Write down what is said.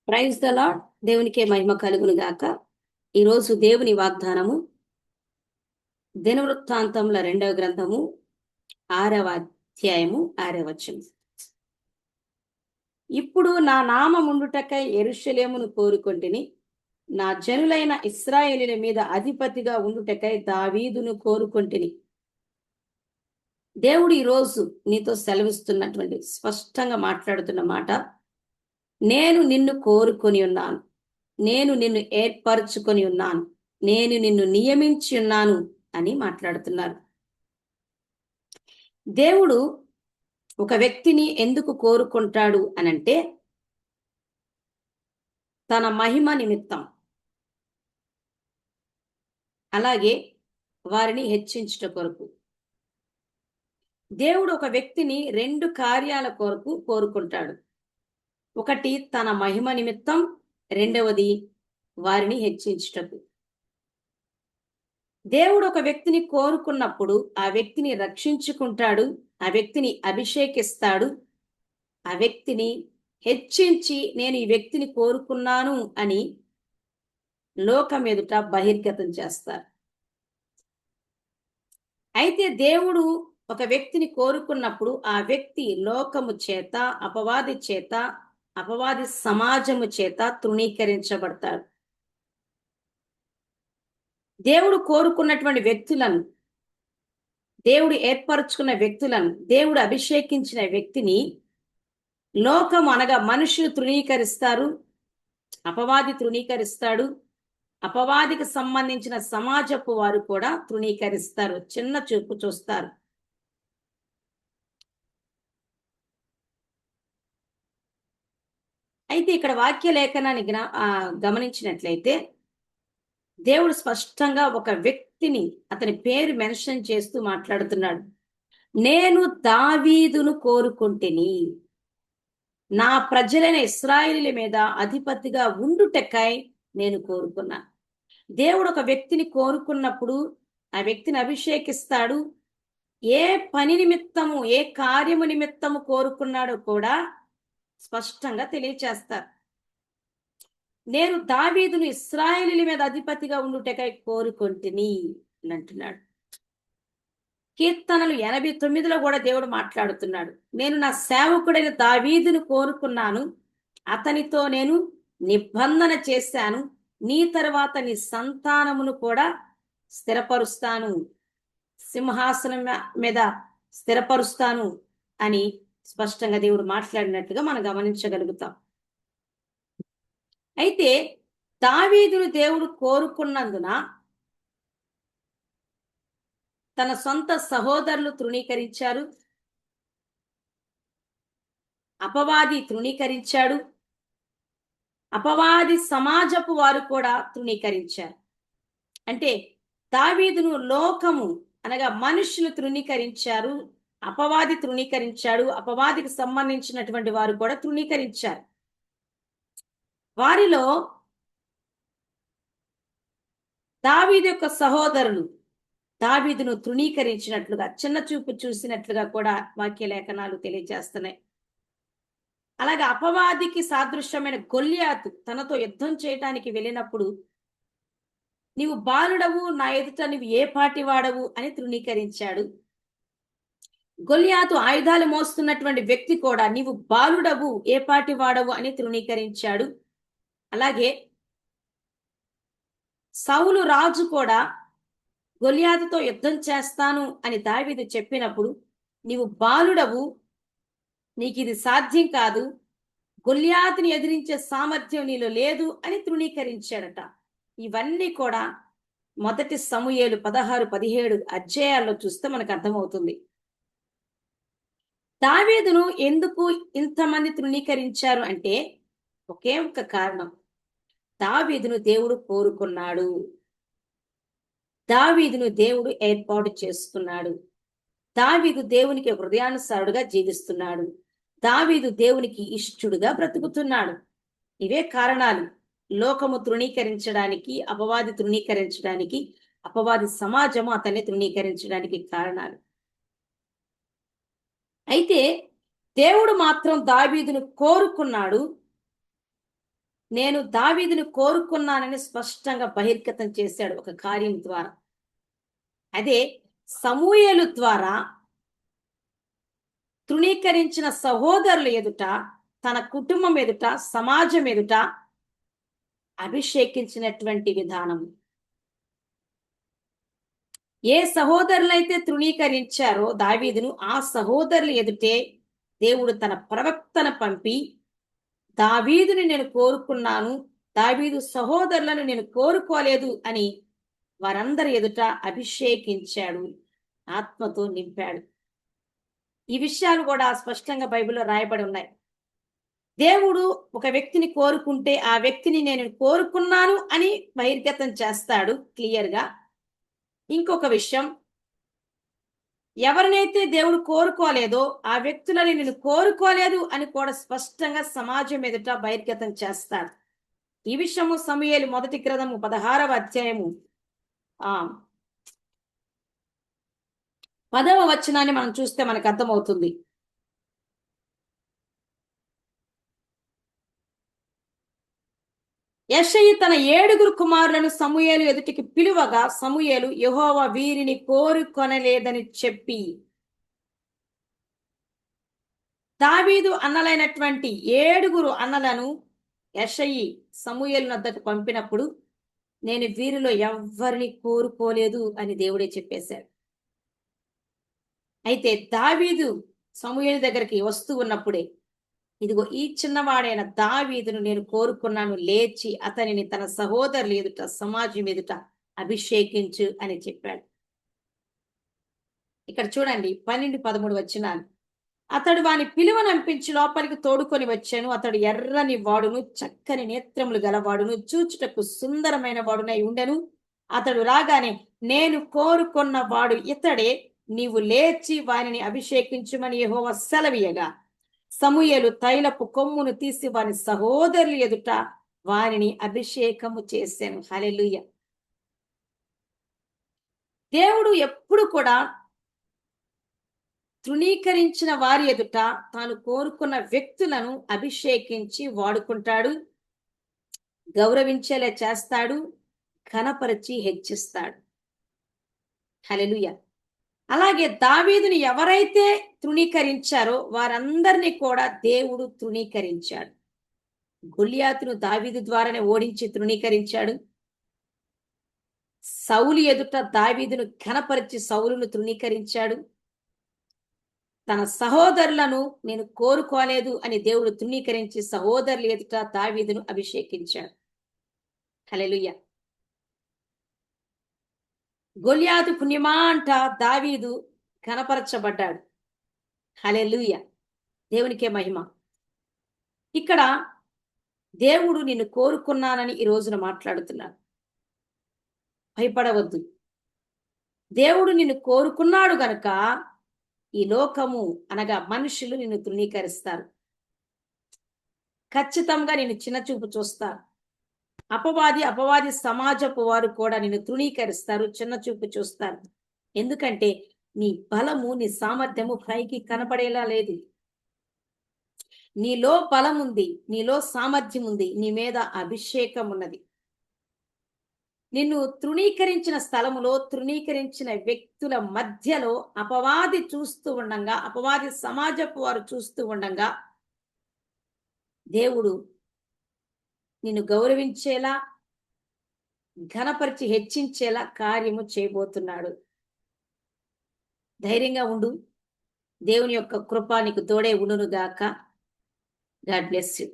Praise the lord. దేవునికే మహిమ కలుగును గాక. ఈరోజు దేవుని వాగ్దానము దినవృత్తాంతముల 2వ గ్రంథము 6వ అధ్యాయము 6వ వచనం. ఇప్పుడు నా నామముండుటకై యెరూషలేమును కోరుకొంటిని, నా జనులైన ఇశ్రాయేలీయుల మీద అధిపతిగా ఉండుటకై దావీదును కోరుకొంటిని. దేవుడు ఈరోజు నీతో సెలవిస్తున్నటువంటి స్పష్టంగా మాట్లాడుతున్న మాట, నేను నిన్ను కోరుకొని ఉన్నాను, నేను నిన్ను ఏర్పరచుకొని ఉన్నాను, నేను నిన్ను నియమించి ఉన్నాను అని మాట్లాడుతున్నారు. దేవుడు ఒక వ్యక్తిని ఎందుకు కోరుకుంటాడు అనంటే తన మహిమ నిమిత్తం, అలాగే వారిని హెచ్చించుట కొరకు. దేవుడు ఒక వ్యక్తిని 2 కార్యాల కొరకు కోరుకుంటాడు. ఒకటి తన మహిమ నిమిత్తం, రెండవది వారిని హెచ్చించుటకు. దేవుడు ఒక వ్యక్తిని కోరుకున్నప్పుడు ఆ వ్యక్తిని రక్షించుకుంటాడు, ఆ వ్యక్తిని అభిషేకిస్తాడు, ఆ వ్యక్తిని హెచ్చించి నేను ఈ వ్యక్తిని కోరుకున్నాను అని లోకం ఎదుట బహిర్గతం చేస్తారు. అయితే దేవుడు ఒక వ్యక్తిని కోరుకున్నప్పుడు ఆ వ్యక్తి లోకము చేత, అపవాది చేత, అపవాది సమాజము చేత తృణీకరించబడతాడు. దేవుడు కోరుకున్నటువంటి వ్యక్తులను, దేవుడు ఏర్పరచుకున్న వ్యక్తులను, దేవుడు అభిషేకించిన వ్యక్తిని లోకం అనగా మనుషులు తృణీకరిస్తారు, అపవాది తృణీకరిస్తాడు, అపవాదికి సంబంధించిన సమాజపు వారు కూడా తృణీకరిస్తారు, చిన్న చూపు చూస్తారు. అయితే ఇక్కడ వాక్య లేఖనాన్ని గమనించినట్లయితే దేవుడు స్పష్టంగా ఒక వ్యక్తిని, అతని పేరు మెన్షన్ చేస్తూ మాట్లాడుతున్నాడు. నేను దావీదును కోరుకుంటిని, నా ప్రజలైన ఇశ్రాయేలీయుల మీద అధిపతిగా ఉండుటకై నేను కోరుకున్నా. దేవుడు ఒక వ్యక్తిని కోరుకున్నప్పుడు ఆ వ్యక్తిని అభిషేకిస్తాడు. ఏ పని నిమిత్తము, ఏ కార్యము నిమిత్తము కోరుకున్నాడో కూడా స్పష్టంగా తెలియచేస్తారు. నేను దావీదును ఇశ్రాయేలీయుల మీద అధిపతిగా ఉండుటకై కోరుకొంటిని అని అంటున్నాడు. కీర్తనలు 89లో కూడా దేవుడు మాట్లాడుతున్నాడు. నేను నా సేవకుడైన దావీదును కోరుకున్నాను, అతనితో నేను నిబంధన చేశాను, నీ తర్వాత నీ సంతానమును కూడా స్థిరపరుస్తాను, సింహాసనం మీద స్థిరపరుస్తాను అని స్పష్టంగా దేవుడు మాట్లాడినట్లుగా మనం గమనించగలుగుతాం. అయితే దావీదును దేవుడు కోరుకున్నందున తన సొంత సహోదరులు తృణీకరించారు, అపవాది తృణీకరించాడు, అపవాది సమాజపు వారు కూడా తృణీకరించారు. అంటే దావీదును లోకము అనగా మనుషులు తృణీకరించారు, అపవాది తృణీకరించాడు, అపవాదికి సంబంధించినటువంటి వారు కూడా తృణీకరించారు. వారిలో దావీదు యొక్క సహోదరులు దావీదును తృణీకరించినట్లుగా, చిన్న చూపు చూసినట్లుగా కూడా వాక్య లేఖనాలు తెలియజేస్తున్నాయి. అలాగే అపవాదికి సాదృశ్యమైన గొల్లియాతు తనతో యుద్ధం చేయటానికి వెళ్ళినప్పుడు నీవు బాలుడవు, నా ఎదుట నీవు ఏ పాటి వాడవు అని తృణీకరించాడు. గొల్లియాతు ఆయుధాలు మోస్తున్నటువంటి వ్యక్తి కూడా నీవు బాలుడవు, ఏ పాటి వాడవు అని తృణీకరించాడు. అలాగే సౌలు రాజు కూడా గొల్లియాతుతో యుద్ధం చేస్తాను అని దావీదు చెప్పినప్పుడు నీవు బాలుడవు, నీకు ఇది సాధ్యం కాదు, గొల్లియాతుని ఎదిరించే సామర్థ్యం నీలో లేదు అని తృణీకరించాడట. ఇవన్నీ కూడా మొదటి సమూయేలు 16-17 అధ్యాయాల్లో చూస్తే మనకు అర్థమవుతుంది. దావీదును ఎందుకు ఇంతమంది తృణీకరించారు అంటే ఒకే ఒక కారణం, దావీదును దేవుడు కోరుకున్నాడు, దావీదును దేవుడు ఏర్పాటు చేసుకున్నాడు, దావీదు దేవునికి హృదయానుసారుడుగా జీవిస్తున్నాడు, దావీదు దేవునికి ఇష్టుడుగా బ్రతుకుతున్నాడు. ఇవే కారణాలు లోకము తృణీకరించడానికి, అపవాది తృణీకరించడానికి, అపవాది సమాజము అతన్ని తృణీకరించడానికి కారణాలు. అయితే దేవుడు మాత్రం దావీదును కోరుకున్నాడు, నేను దావీదును కోరుకున్నానని స్పష్టంగా బహిర్గతం చేశాడు ఒక కార్యం ద్వారా. అదే సమూయేలు ద్వారా తృణీకరించిన సహోదరుల ఎదుట, తన కుటుంబం ఎదుట, సమాజం ఎదుట అభిషేకించినటువంటి విధానం. ఏ సహోదరులైతే తృణీకరించారో దావీదును, ఆ సహోదరుల ఎదుటే దేవుడు తన ప్రవక్తను పంపి, దావీదుని నేను కోరుకున్నాను, దావీదు సహోదరులను నేను కోరుకోలేదు అని వారందరి ఎదుట అభిషేకించాడు, ఆత్మతో నింపాడు. ఈ విషయాలు కూడా స్పష్టంగా బైబిల్లో రాయబడి ఉన్నాయి. దేవుడు ఒక వ్యక్తిని కోరుకుంటే ఆ వ్యక్తిని నేను కోరుకున్నాను అని బహిర్గతం చేస్తాడు క్లియర్గా. ఇంకొక విషయం, ఎవరినైతే దేవుడు కోరుకోలేదో ఆ వ్యక్తులని నేను కోరుకోలేదు అని కూడా స్పష్టంగా సమాజం ఎదుట బహిర్గతం చేస్తాడు. ఈ విషయము సమూయేలు మొదటి గ్రంథము 16వ అధ్యాయము 10వ వచనాన్ని మనం చూస్తే మనకు అర్థమవుతుంది. యెషయి తన 7 కుమారులను సమూయేలు ఎదుటికి పిలువగా సమూయేలు యెహోవా వీరిని కోరుకొనలేదని చెప్పి, దావీదు అన్నలైనటువంటి 7 అన్నలను యెషయి సమూయేలు వద్దకు పంపినప్పుడు, నేను వీరిలో ఎవ్వరిని కోరుకోలేదు అని దేవుడే చెప్పేశాడు. అయితే దావీదు సమూయేలు దగ్గరికి వస్తూ ఉన్నప్పుడే, ఇదిగో ఈ చిన్నవాడైన దావీదును నేను కోరుకున్నాను, లేచి అతనిని తన సహోదరులు ఎదుట, సమాజం ఎదుట అభిషేకించు అని చెప్పాడు. ఇక్కడ చూడండి 12, 13 వచనాలు. అతడు వాని పిలువనంపించి లోపలికి తోడుకొని వచ్చాను. అతడు ఎర్రని వాడును, చక్కని నేత్రములు గలవాడును, చూచుటకు సుందరమైన వాడునై ఉండెను. అతడు రాగానే, నేను కోరుకున్న వాడు ఇతడే, నీవు లేచి వానిని అభిషేకించుమని యెహోవా సెలవీయగా, సమూయేలు తైలపు కొమ్మును తీసి వాని సహోదరుల ఎదుట వానిని అభిషేకము చేశాను. హల్లెలూయా. దేవుడు ఎప్పుడు కూడా తృణీకరించిన వారి ఎదుట తాను కోరుకున్న వ్యక్తులను అభిషేకించి వాడుకుంటాడు, గౌరవించేలా చేస్తాడు, ఘనపరిచి హెచ్చిస్తాడు. హల్లెలూయా. అలాగే దావీదుని ఎవరైతే తృణీకరించారో వారందరినీ కూడా దేవుడు తృణీకరించాడు. గొల్లియాతును దావీదు ద్వారానే ఓడించి తృణీకరించాడు. సౌలు ఎదుట దావీదును ఘనపరిచి సౌలును తృణీకరించాడు. తన సహోదరులను నేను కోరుకోలేదు అని దేవుడు తృణీకరించి సహోదరుల ఎదుట దావీదును అభిషేకించాడు. హల్లెలూయా. గొల్లియాతు పుణ్యమా అంట దావీదు ఘనపరచబడ్డాడు. హల్లెలూయా. దేవునికే మహిమ. ఇక్కడ దేవుడు నిన్ను కోరుకున్నానని ఈ రోజున మాట్లాడుతున్నాడు. భయపడవద్దు. దేవుడు నిన్ను కోరుకున్నాడు గనుక ఈ లోకము అనగా మనుషులు నిన్ను తృణీకరిస్తారు. ఖచ్చితంగా నిన్ను చిన్నచూపు చూస్తారు. అపవాది సమాజపు వారు కూడా నిన్ను తృణీకరిస్తారు, చిన్నచూపు చూస్తారు. ఎందుకంటే నీ బలము, నీ సామర్థ్యము పైకి కనపడేలా లేదు. నీలో బలం ఉంది, నీలో సామర్థ్యం ఉంది, నీ మీద అభిషేకం ఉన్నది. నిన్ను తృణీకరించిన స్థలములో, తృణీకరించిన వ్యక్తుల మధ్యలో అపవాది చూస్తూ ఉండంగా, అపవాది సమాజపు వారు చూస్తూ ఉండంగా దేవుడు నిన్ను గౌరవించేలా, ఘనపరిచి హెచ్చించేలా కార్యము చేయబోతున్నాడు. ధైర్యంగా ఉండు. దేవుని యొక్క కృప నీకు తోడే ఉండును గాక. God bless you.